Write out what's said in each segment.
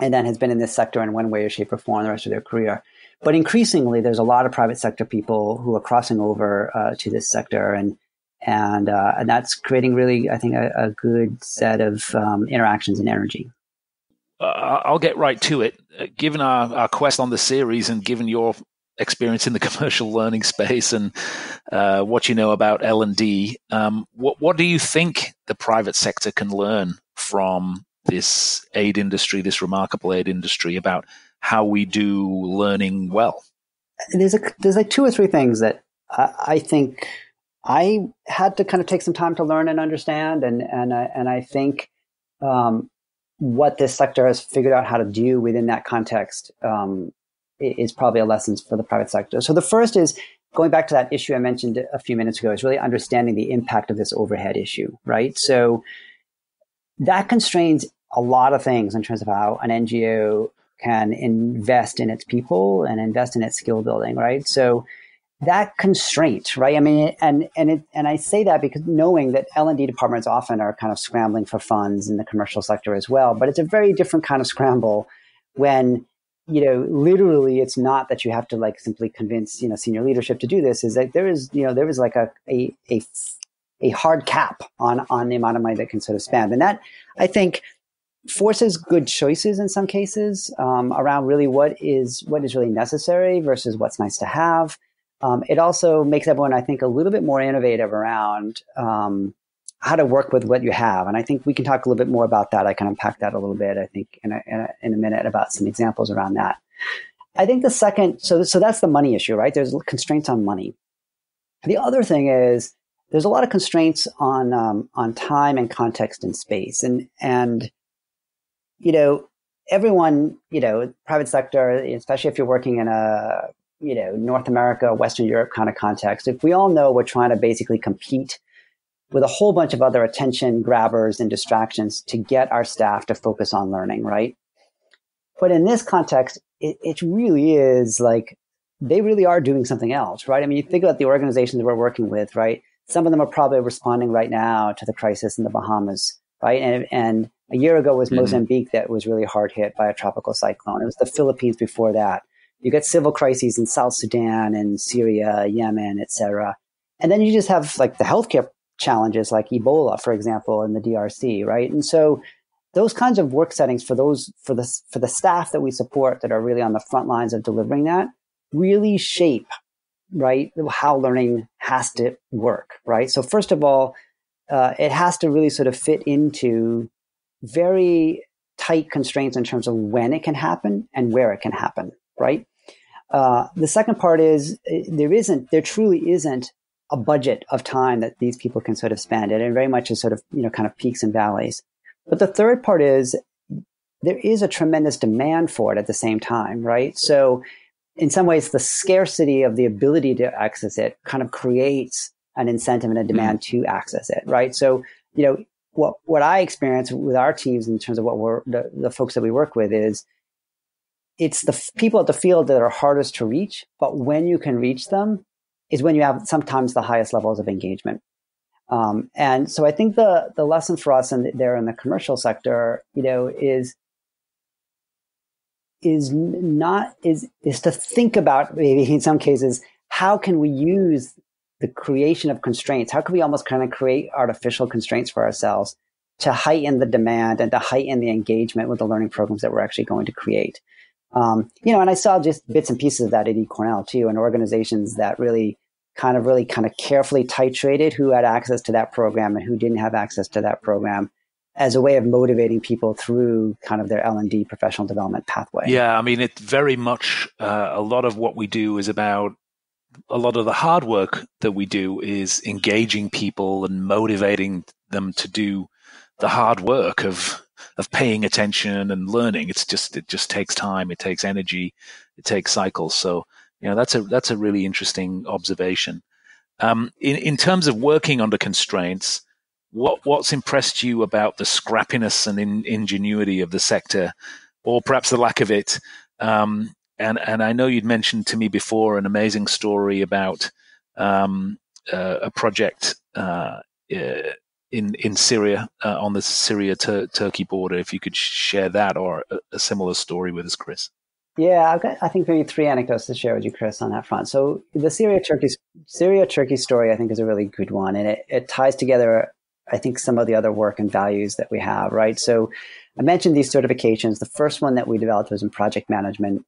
and then has been in this sector in one way or shape or form the rest of their career. But increasingly, there's a lot of private sector people who are crossing over to this sector, and that's creating really, I think, a good set of interactions and energy. I'll get right to it. Given our quest on the series, and given your experience in the commercial learning space and what you know about L&D, what do you think the private sector can learn from this aid industry, this remarkable aid industry, about how we do learning well? There's like two or three things that I think I had to kind of take some time to learn and understand, and I think what this sector has figured out how to do within that context is probably a lesson for the private sector. So the first is going back to that issue I mentioned a few minutes ago, is really understanding the impact of this overhead issue, right? So that constrains a lot of things in terms of how an NGO can invest in its people and invest in its skill building, right? So that constraint, right? I mean, and I say that because knowing that L&D departments often are kind of scrambling for funds in the commercial sector as well, but it's a very different kind of scramble when, literally it's not that you have to like simply convince, senior leadership to do this. Is that there is like a hard cap on the amount of money that can sort of spend. And that, I think, forces good choices in some cases around really what is really necessary versus what's nice to have. It also makes everyone, I think, a little bit more innovative around how to work with what you have. And I think we can talk a little bit more about that. I can unpack that a little bit, I think, in a minute about some examples around that. I think the second, so that's the money issue, right? There's constraints on money. The other thing is there's a lot of constraints on time and context and space. And everyone, private sector, especially if you're working in a, North America, Western Europe kind of context, if we all know we're trying to basically compete with a whole bunch of other attention grabbers and distractions to get our staff to focus on learning, right? But in this context, it really is like they really are doing something else, right? I mean, you think about the organizations we're working with, right? Some of them are probably responding right now to the crisis in the Bahamas, right? And a year ago was Mozambique that was really hard hit by a tropical cyclone. It was the Philippines before that. You get civil crises in South Sudan and Syria, Yemen, et cetera. And then you just have like the healthcare challenges like Ebola, for example, in the DRC, right? And so those kinds of work settings for the staff that we support that are really on the front lines of delivering that really shape, right, how learning has to work, right? So first of all, it has to really sort of fit into very tight constraints in terms of when it can happen and where it can happen, right? The second part is there truly isn't a budget of time that these people can sort of spend. And it very much is sort of, kind of peaks and valleys. But the third part is there is a tremendous demand for it at the same time, right? So in some ways, the scarcity of the ability to access it kind of creates an incentive and a demand to access it, right? So, what I experience with our teams in terms of what the folks that we work with is it's the people at the field that are hardest to reach, but when you can reach them is when you have sometimes the highest levels of engagement. And so I think the lesson for us there in the commercial sector, is to think about maybe in some cases, how can we use the creation of constraints? How can we almost kind of create artificial constraints for ourselves to heighten the demand and to heighten the engagement with the learning programs that we're actually going to create? And I saw just bits and pieces of that at eCornell too, and organizations that really kind of carefully titrated who had access to that program and who didn't have access to that program as a way of motivating people through kind of their L&D professional development pathway. Yeah, I mean, it very much, a lot of what we do is about, a lot of the hard work that we do is engaging people and motivating them to do the hard work of paying attention and learning. It just takes time. It takes energy. It takes cycles. So, that's a really interesting observation. In terms of working under constraints, what's impressed you about the scrappiness and ingenuity of the sector, or perhaps the lack of it? And I know you'd mentioned to me before an amazing story about a project in Syria on the Syria-Turkey border. If you could share that or a similar story with us, Chris. Yeah, I've got, I think, maybe three anecdotes to share with you, Chris, on that front. So the Syria-Turkey story, I think, is a really good one, and it ties together, I think, some of the other work and values that we have, right? So I mentioned these certifications. The first one that we developed was in project management,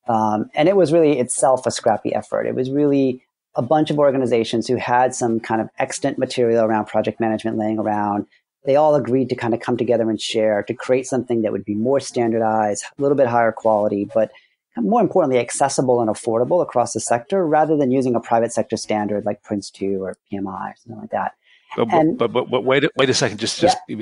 and it was really itself a scrappy effort. It was really a bunch of organizations who had some kind of extant material around project management laying around. They all agreed to kind of come together and share to create something that would be more standardized, a little bit higher quality, but more importantly, accessible and affordable across the sector rather than using a private sector standard like Prince2 or PMI or something like that. But wait a second.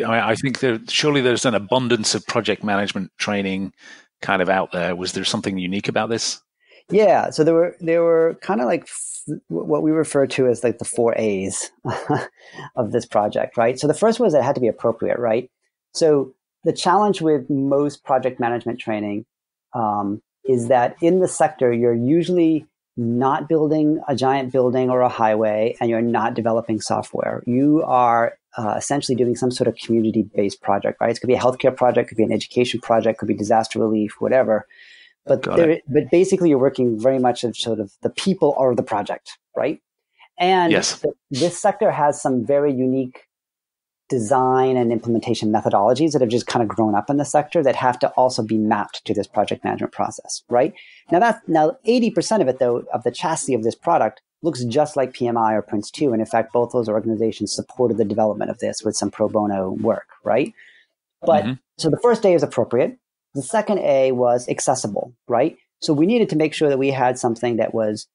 I think surely there's an abundance of project management training kind of out there. Was there something unique about this? Yeah, so there were kind of like what we refer to as like the 4 A's of this project, right? So the first was it had to be appropriate, right? So the challenge with most project management training is that in the sector, you're usually not building a giant building or a highway, and you're not developing software. You are essentially doing some sort of community-based project, right? It could be a healthcare project, could be an education project, could be disaster relief, whatever. But basically, you're working very much of sort of the people are the project, right? And yes. This sector has some very unique design and implementation methodologies that have just kind of grown up in the sector that have to also be mapped to this project management process, right? Now 80% of it, though, of the chassis of this product looks just like PMI or Prince2. And in fact, both those organizations supported the development of this with some pro bono work, right? But so the first A is appropriate. The second A was accessible, right? So we needed to make sure that we had something that was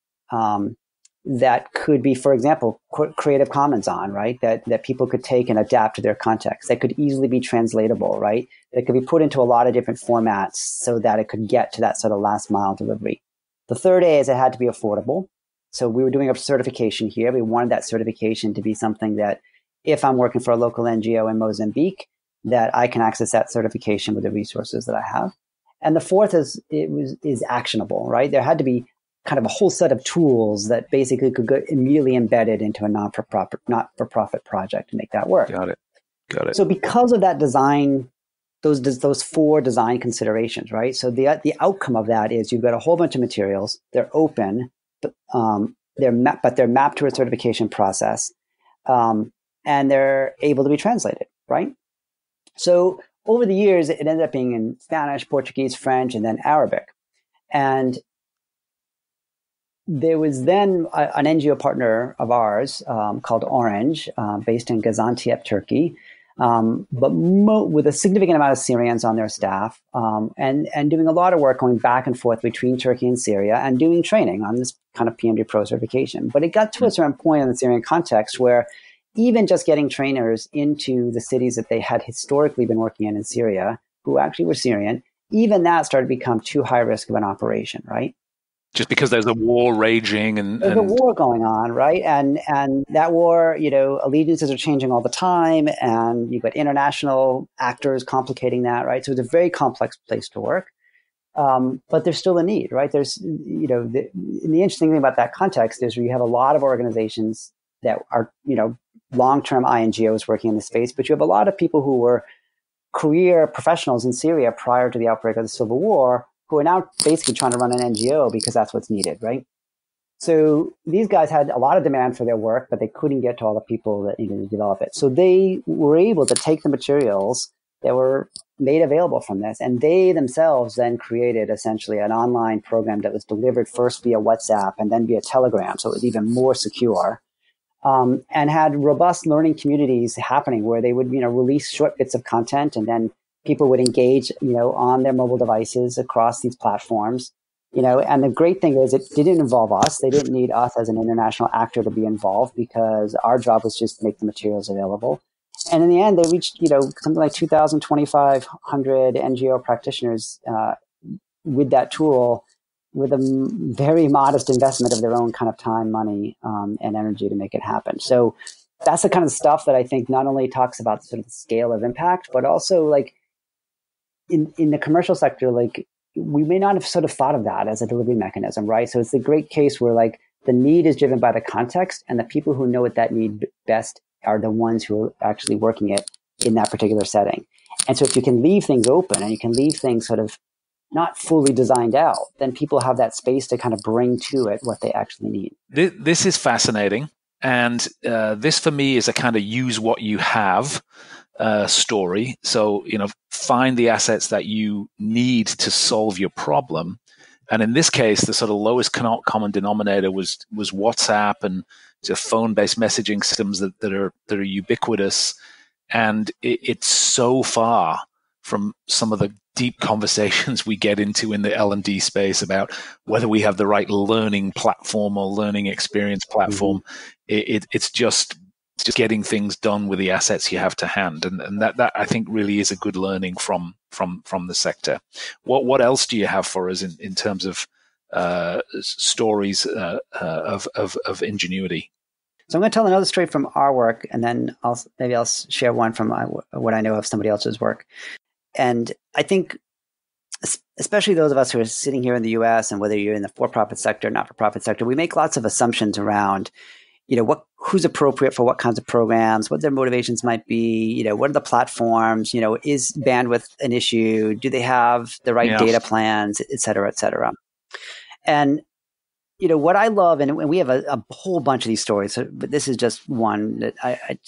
that could be, for example, Creative Commons on, right? That people could take and adapt to their context. That could easily be translatable, right? That could be put into a lot of different formats so that it could get to that sort of last mile delivery. The third A is it had to be affordable. So we were doing a certification here. We wanted that certification to be something that if I'm working for a local NGO in Mozambique, that I can access that certification with the resources that I have. And the fourth is actionable, right? There had to be kind of a whole set of tools that basically could get immediately embedded into a not-for-profit project to make that work. Got it. So because of that design, those four design considerations, right? So the outcome of that is you've got a whole bunch of materials. They're open, but they're mapped to a certification process, and they're able to be translated, right? So over the years, it ended up being in Spanish, Portuguese, French, and then Arabic. And there was then an NGO partner of ours called Orange, based in Gaziantep, Turkey, but with a significant amount of Syrians on their staff, and doing a lot of work going back and forth between Turkey and Syria and doing training on this kind of PMD Pro certification. But it got to a certain point in the Syrian context where even just getting trainers into the cities that they had historically been working in Syria, who actually were Syrian, even that started to become too high risk of an operation, right? Just because there's a war raging there's a war going on, right? And that war, allegiances are changing all the time, and you've got international actors complicating that, right? So it's a very complex place to work. But there's still a need, right? There's, the interesting thing about that context is you have a lot of organizations that are, long-term INGOs working in the space, but you have a lot of people who were career professionals in Syria prior to the outbreak of the civil war who are now basically trying to run an NGO because that's what's needed, right? So these guys had a lot of demand for their work, but they couldn't get to all the people that needed to develop it. So they were able to take the materials that were made available from this, and they themselves then created essentially an online program that was delivered first via WhatsApp and then via Telegram, so it was even more secure. And had robust learning communities happening where they would, release short bits of content, and then people would engage, on their mobile devices across these platforms, and the great thing is it didn't involve us. They didn't need us as an international actor to be involved because our job was just to make the materials available. And in the end, they reached, something like 2,000, 2,500 NGO practitioners with that tool, with a very modest investment of their own kind of time, money, and energy to make it happen. So that's the kind of stuff that I think not only talks about sort of the scale of impact, but also like in the commercial sector, like we may not have sort of thought of that as a delivery mechanism, right? So it's a great case where like the need is driven by the context, and the people who know what that need best are the ones who are actually working it in that particular setting. And so if you can leave things open and you can leave things sort of not fully designed out, then people have that space to kind of bring to it what they actually need. This is fascinating. And this for me is a kind of use what you have story. So, find the assets that you need to solve your problem. And in this case, the sort of lowest common denominator was WhatsApp and phone-based messaging systems that are ubiquitous. And it's so far from some of the deep conversations we get into in the L&D space about whether we have the right learning platform or learning experience platform. Mm-hmm. It's just getting things done with the assets you have to hand, and that I think really is a good learning from the sector. What else do you have for us in terms of stories of ingenuity? So I'm going to tell another story from our work, and then I'll share one from what I know of somebody else's work. And I think, especially those of us who are sitting here in the U.S., and whether you're in the for-profit sector, not-for-profit sector, we make lots of assumptions around, who's appropriate for what kinds of programs, what their motivations might be, what are the platforms, is bandwidth an issue? Do they have the right data plans, et cetera, et cetera? And what I love, and we have a whole bunch of these stories, but this is just one that I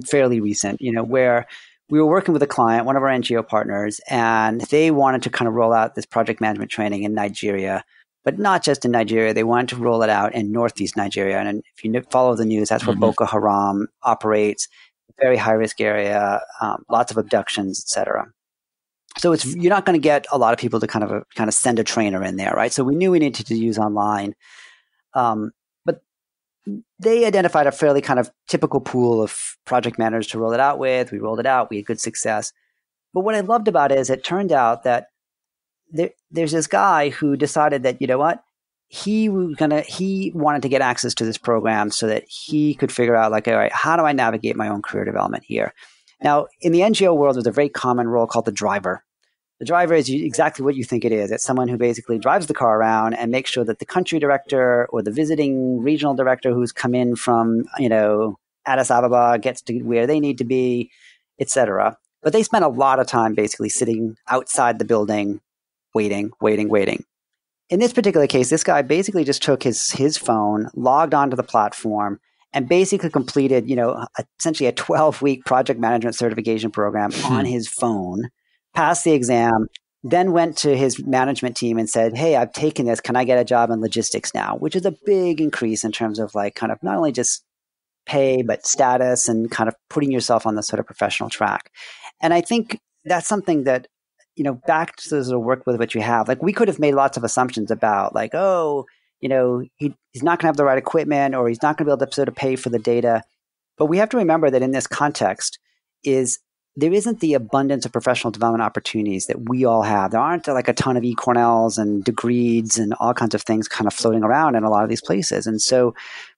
fairly recent, where we were working with a client, one of our NGO partners, and they wanted to kind of roll out this project management training in Nigeria, but not just in Nigeria. They wanted to roll it out in Northeast Nigeria. And if you follow the news, that's where Boko Haram operates, very high-risk area, lots of abductions, et cetera. So you're not going to get a lot of people to kind of send a trainer in there, right? So we knew we needed to use online. But they identified a fairly kind of typical pool of project managers to roll it out with. We rolled it out. We had good success. But what I loved about it is it turned out that there's this guy who decided that, he wanted to get access to this program so that he could figure out, all right, how do I navigate my own career development here? Now, in the NGO world, there's a very common role called the driver. The driver is exactly what you think it is. It's someone who basically drives the car around and makes sure that the country director or the visiting regional director who's come in from, Addis Ababa gets to where they need to be, et cetera. But they spend a lot of time basically sitting outside the building, waiting. In this particular case, this guy basically just took his phone, logged onto the platform, and basically completed, essentially a 12-week project management certification program on his phone, passed the exam, then went to his management team and said, hey, I've taken this. Can I get a job in logistics now? Which is a big increase in terms of kind of not only just pay, but status and kind of putting yourself on the sort of professional track. And I think that's something that, back to the sort of work with what you have, we could have made lots of assumptions about he's not going to have the right equipment, or he's not going to be able to sort of pay for the data. But we have to remember that in this context there isn't the abundance of professional development opportunities that we all have. There aren't a ton of eCornells and degrees and all kinds of things kind of floating around in a lot of these places. And so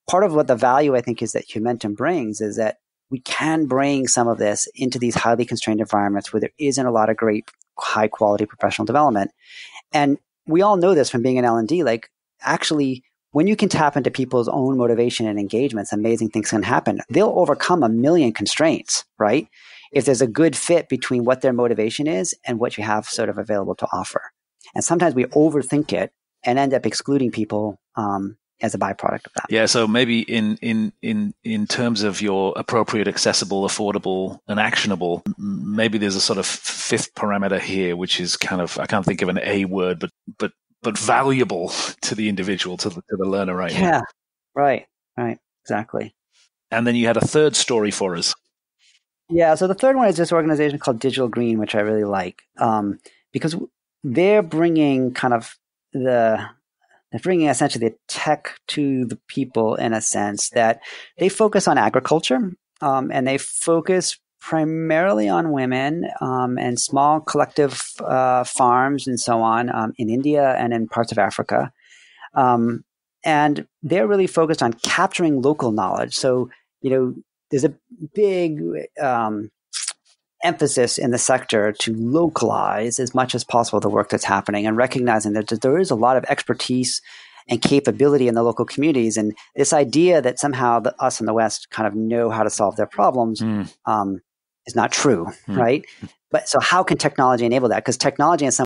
part of what the value I think is that Humentum brings is that we can bring some of this into these highly constrained environments where there isn't a lot of great high quality professional development. And we all know this from being in L&D, actually, when you can tap into people's own motivation and engagements, amazing things can happen. They'll overcome a million constraints, right? If there's a good fit between what their motivation is and what you have sort of available to offer. And sometimes we overthink it and end up excluding people as a byproduct of that. Yeah, so maybe in terms of your appropriate, accessible, affordable, and actionable, maybe there's a sort of fifth parameter here, which is kind of, I can't think of an A word, but valuable to the individual, to the learner, right? Yeah, right, exactly. And then you had a third story for us. Yeah, so the third one is this organization called Digital Green, which I really like, because they're bringing essentially the tech to the people in a sense that they focus on agriculture, and they focus primarily on women and small collective farms and so on in India and in parts of Africa. And they're really focused on capturing local knowledge. So, there's a big emphasis in the sector to localize as much as possible the work that's happening, and recognizing that there is a lot of expertise and capability in the local communities. And this idea that somehow us in the West kind of know how to solve their problems is not true, right? But so how can technology enable that? Because technology in some